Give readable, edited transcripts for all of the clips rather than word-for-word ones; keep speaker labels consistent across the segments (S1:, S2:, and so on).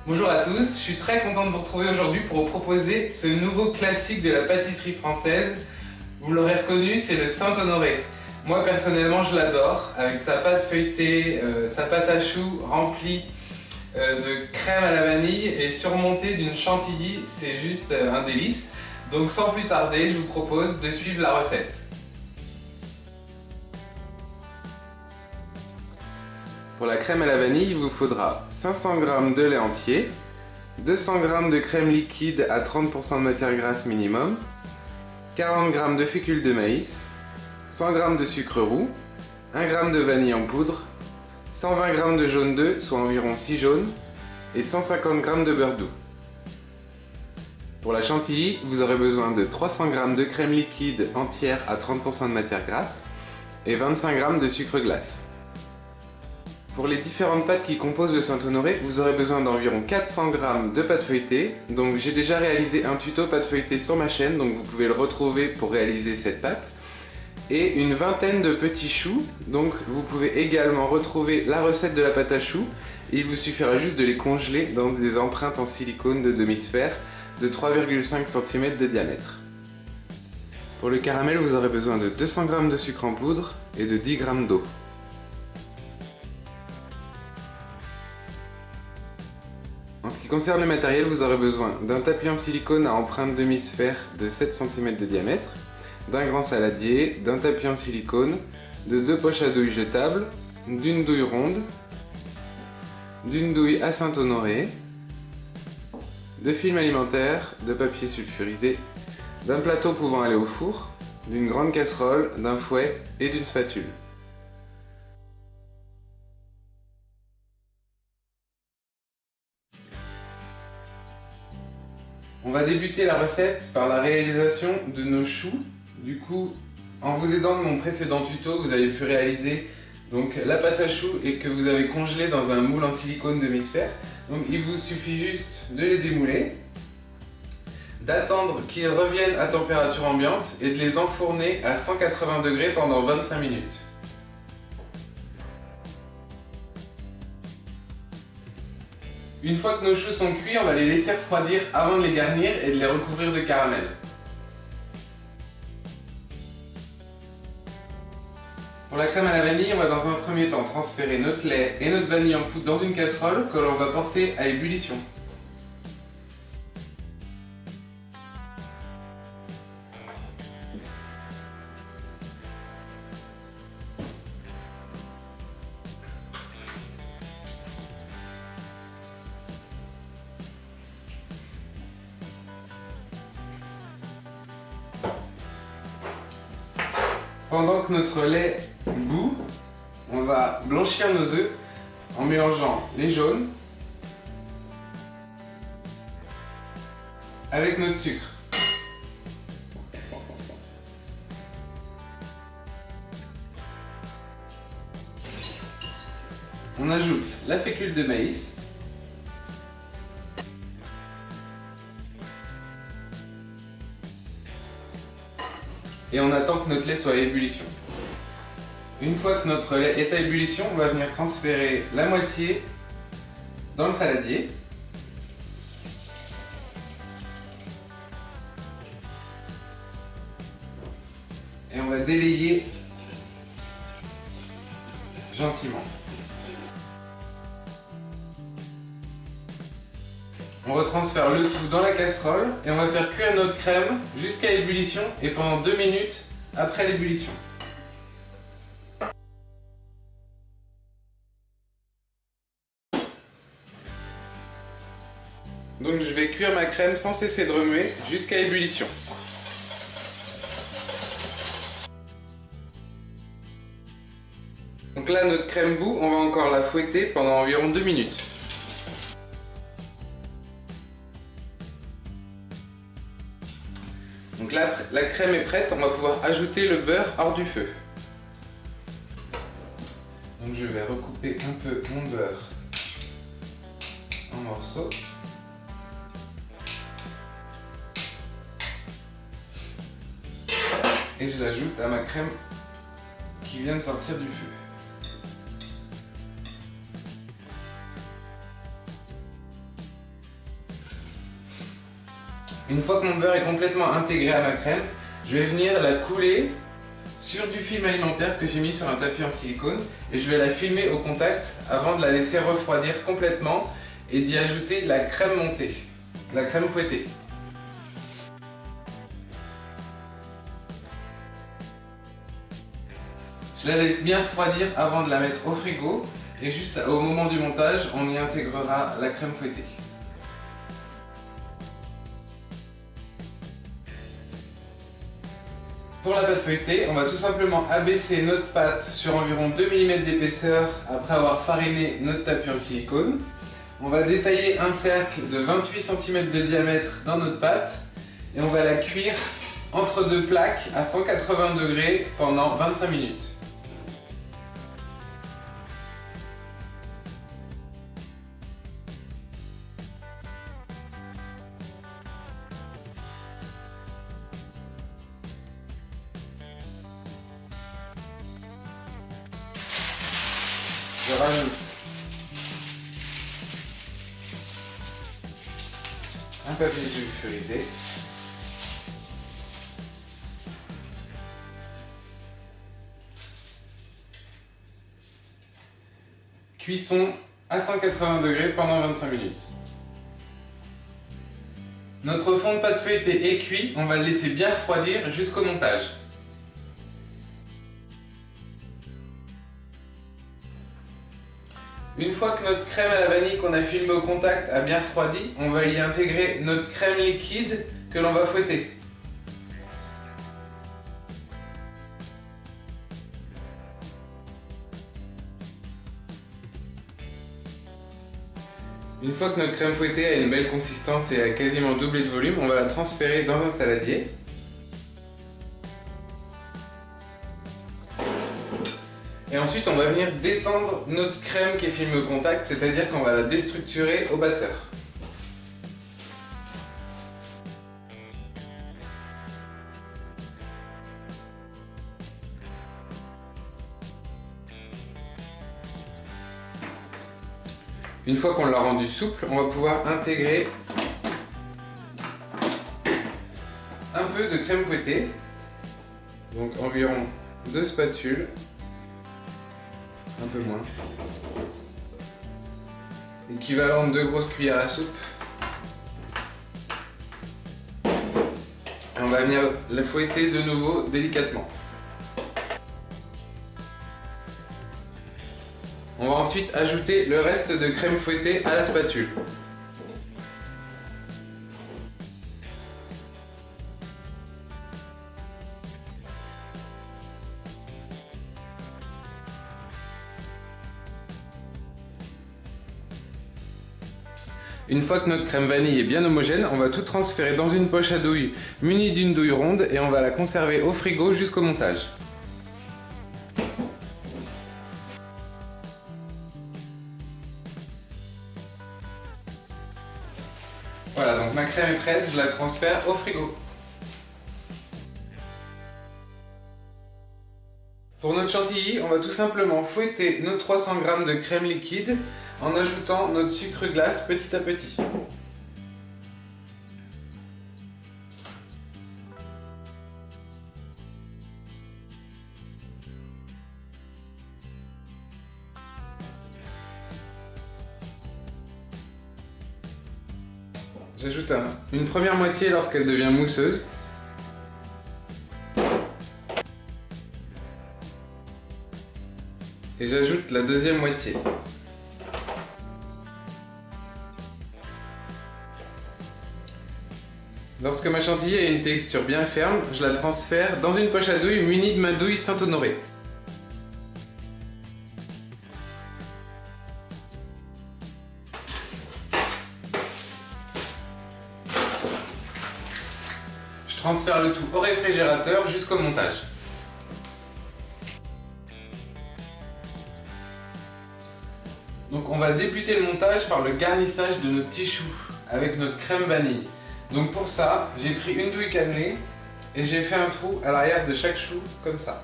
S1: Bonjour à tous, je suis très content de vous retrouver aujourd'hui pour vous proposer ce nouveau classique de la pâtisserie française. Vous l'aurez reconnu, c'est le Saint-Honoré. Moi personnellement je l'adore, avec sa pâte feuilletée, sa pâte à choux remplie de crème à la vanille et surmontée d'une chantilly, c'est juste un délice. Donc sans plus tarder, je vous propose de suivre la recette. Pour la crème à la vanille, il vous faudra 500 g de lait entier, 200 g de crème liquide à 30% de matière grasse minimum, 40 g de fécule de maïs, 100 g de sucre roux, 1 g de vanille en poudre, 120 g de jaune d'œuf, soit environ 6 jaunes, et 150 g de beurre doux. Pour la chantilly, vous aurez besoin de 300 g de crème liquide entière à 30% de matière grasse et 25 g de sucre glace. Pour les différentes pâtes qui composent le Saint-Honoré, vous aurez besoin d'environ 400 g de pâte feuilletée. Donc j'ai déjà réalisé un tuto pâte feuilletée sur ma chaîne, donc vous pouvez le retrouver pour réaliser cette pâte. Et une vingtaine de petits choux, donc vous pouvez également retrouver la recette de la pâte à choux. Il vous suffira juste de les congeler dans des empreintes en silicone de demi-sphère de 3,5 cm de diamètre. Pour le caramel, vous aurez besoin de 200 g de sucre en poudre et de 10 g d'eau. En ce qui concerne le matériel, vous aurez besoin d'un tapis en silicone à empreinte demi-sphère de 7 cm de diamètre, d'un grand saladier, d'un tapis en silicone, de 2 poches à douille jetables, d'une douille ronde, d'une douille à Saint-Honoré, de film alimentaire, de papier sulfurisé, d'un plateau pouvant aller au four, d'une grande casserole, d'un fouet et d'une spatule. On va débuter la recette par la réalisation de nos choux. Du coup, en vous aidant de mon précédent tuto, vous avez pu réaliser donc la pâte à choux et que vous avez congelé dans un moule en silicone demi-sphère. Donc il vous suffit juste de les démouler, d'attendre qu'ils reviennent à température ambiante et de les enfourner à 180 degrés pendant 25 minutes. Une fois que nos choux sont cuits, on va les laisser refroidir avant de les garnir et de les recouvrir de caramel. Pour la crème à la vanille, on va dans un premier temps transférer notre lait et notre vanille en poudre dans une casserole que l'on va porter à ébullition. Pendant que notre lait bout, on va blanchir nos œufs en mélangeant les jaunes avec notre sucre. On ajoute la fécule de maïs. Et on attend que notre lait soit à ébullition. Une fois que notre lait est à ébullition, on va venir transférer la moitié dans le saladier. Et on va délayer gentiment. On retransfère le tout dans la casserole et on va faire cuire notre crème jusqu'à ébullition et pendant 2 minutes après l'ébullition. Donc je vais cuire ma crème sans cesser de remuer jusqu'à ébullition. Donc là notre crème bout, on va encore la fouetter pendant environ 2 minutes. Donc là, la crème est prête, on va pouvoir ajouter le beurre hors du feu. Donc je vais recouper un peu mon beurre en morceaux. Et je l'ajoute à ma crème qui vient de sortir du feu. Une fois que mon beurre est complètement intégré à ma crème, je vais venir la couler sur du film alimentaire que j'ai mis sur un tapis en silicone et je vais la filmer au contact avant de la laisser refroidir complètement et d'y ajouter de la crème montée, de la crème fouettée. Je la laisse bien refroidir avant de la mettre au frigo et juste au moment du montage, on y intégrera la crème fouettée. Pour la pâte feuilletée, on va tout simplement abaisser notre pâte sur environ 2 mm d'épaisseur après avoir fariné notre tapis en silicone. On va détailler un cercle de 28 cm de diamètre dans notre pâte et on va la cuire entre deux plaques à 180 degrés pendant 25 minutes. Je rajoute un papier sulfurisé, cuisson à 180 degrés pendant 25 minutes. Notre fond de pâte feuilletée est cuit, on va le laisser bien refroidir jusqu'au montage. Une fois que notre crème à la vanille qu'on a filmée au contact a bien refroidi, on va y intégrer notre crème liquide que l'on va fouetter. Une fois que notre crème fouettée a une belle consistance et a quasiment doublé de volume, on va la transférer dans un saladier. Et ensuite, on va venir détendre notre crème qui est filmée au contact, c'est-à-dire qu'on va la déstructurer au batteur. Une fois qu'on l'a rendu souple, on va pouvoir intégrer un peu de crème fouettée, donc environ 2 spatules. Un peu moins. Équivalent de 2 grosses cuillères à soupe. Et on va venir la fouetter de nouveau délicatement. On va ensuite ajouter le reste de crème fouettée à la spatule. Une fois que notre crème vanille est bien homogène, on va tout transférer dans une poche à douille munie d'une douille ronde et on va la conserver au frigo jusqu'au montage. Voilà, donc ma crème est prête, je la transfère au frigo. Pour notre chantilly, on va tout simplement fouetter nos 300 g de crème liquide en ajoutant notre sucre glace petit à petit. J'ajoute une première moitié lorsqu'elle devient mousseuse. Et j'ajoute la deuxième moitié. Lorsque ma chantilly a une texture bien ferme, je la transfère dans une poche à douille munie de ma douille Saint-Honoré. Je transfère le tout au réfrigérateur jusqu'au montage. Donc on va débuter le montage par le garnissage de nos petits choux avec notre crème vanille. Donc pour ça, j'ai pris une douille cannelée et j'ai fait un trou à l'arrière de chaque chou comme ça.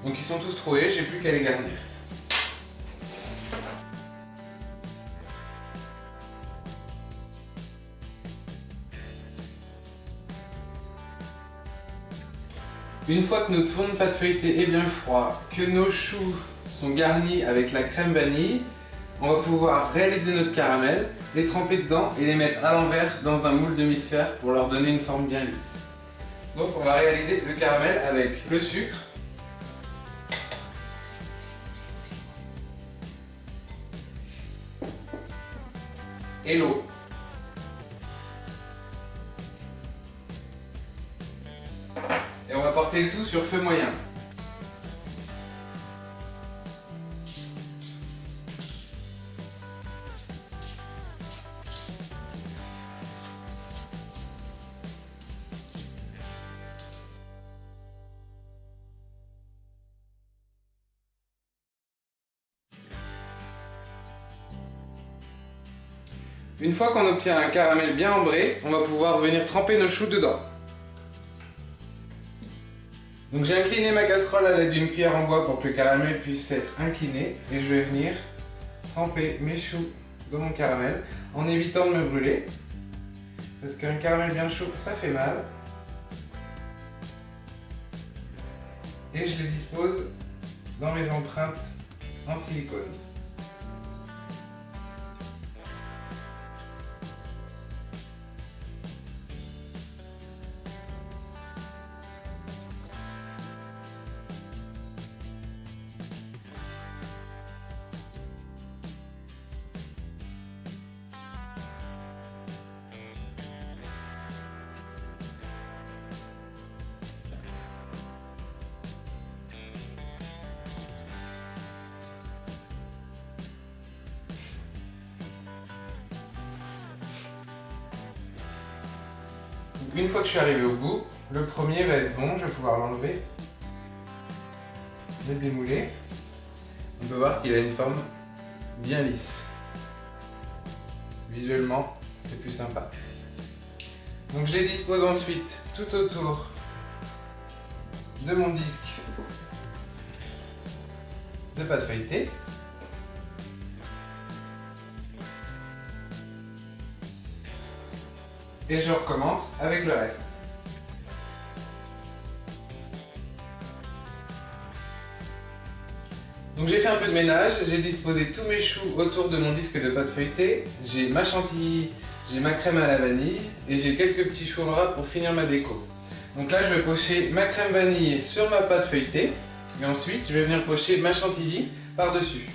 S1: Donc ils sont tous troués, j'ai plus qu'à les garnir. Une fois que notre fond de pâte feuilletée est bien froid, que nos choux sont garnis avec la crème vanille, on va pouvoir réaliser notre caramel, les tremper dedans et les mettre à l'envers dans un moule demi-sphère pour leur donner une forme bien lisse. Donc on va réaliser le caramel avec le sucre, et l'eau. Et on va porter le tout sur feu moyen. Une fois qu'on obtient un caramel bien ambré, on va pouvoir venir tremper nos choux dedans. Donc j'ai incliné ma casserole à l'aide d'une cuillère en bois pour que le caramel puisse être incliné et je vais venir tremper mes choux dans mon caramel en évitant de me brûler parce qu'un caramel bien chaud ça fait mal. Et je les dispose dans mes empreintes en silicone. Une fois que je suis arrivé au bout, le premier va être bon, je vais pouvoir l'enlever, le démouler. On peut voir qu'il a une forme bien lisse. Visuellement, c'est plus sympa. Donc je les dispose ensuite tout autour de mon disque de pâte feuilletée. Et je recommence avec le reste. Donc j'ai fait un peu de ménage, j'ai disposé tous mes choux autour de mon disque de pâte feuilletée. J'ai ma chantilly, j'ai ma crème à la vanille et j'ai quelques petits choux en râpe pour finir ma déco. Donc là je vais pocher ma crème vanille sur ma pâte feuilletée et ensuite je vais venir pocher ma chantilly par-dessus.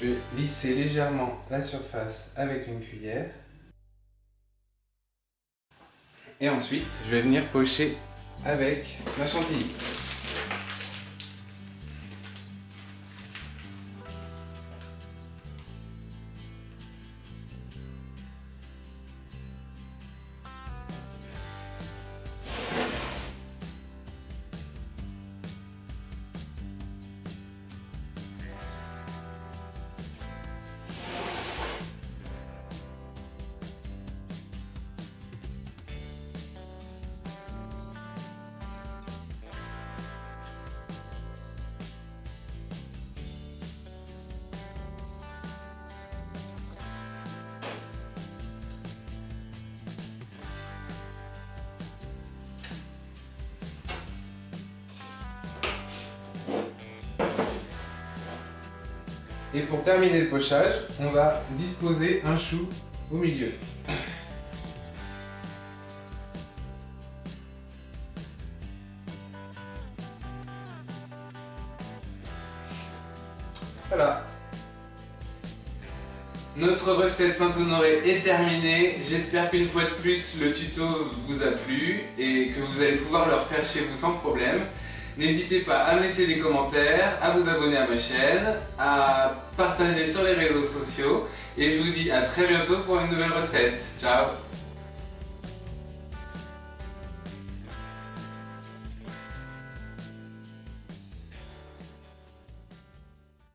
S1: Je vais lisser légèrement la surface avec une cuillère. Et ensuite, je vais venir pocher avec ma chantilly. Et pour terminer le pochage, on va disposer un chou au milieu. Voilà. Notre recette Saint-Honoré est terminée. J'espère qu'une fois de plus, le tuto vous a plu et que vous allez pouvoir le refaire chez vous sans problème. N'hésitez pas à me laisser des commentaires, à vous abonner à ma chaîne, à partager sur les réseaux sociaux et je vous dis à très bientôt pour une nouvelle recette. Ciao!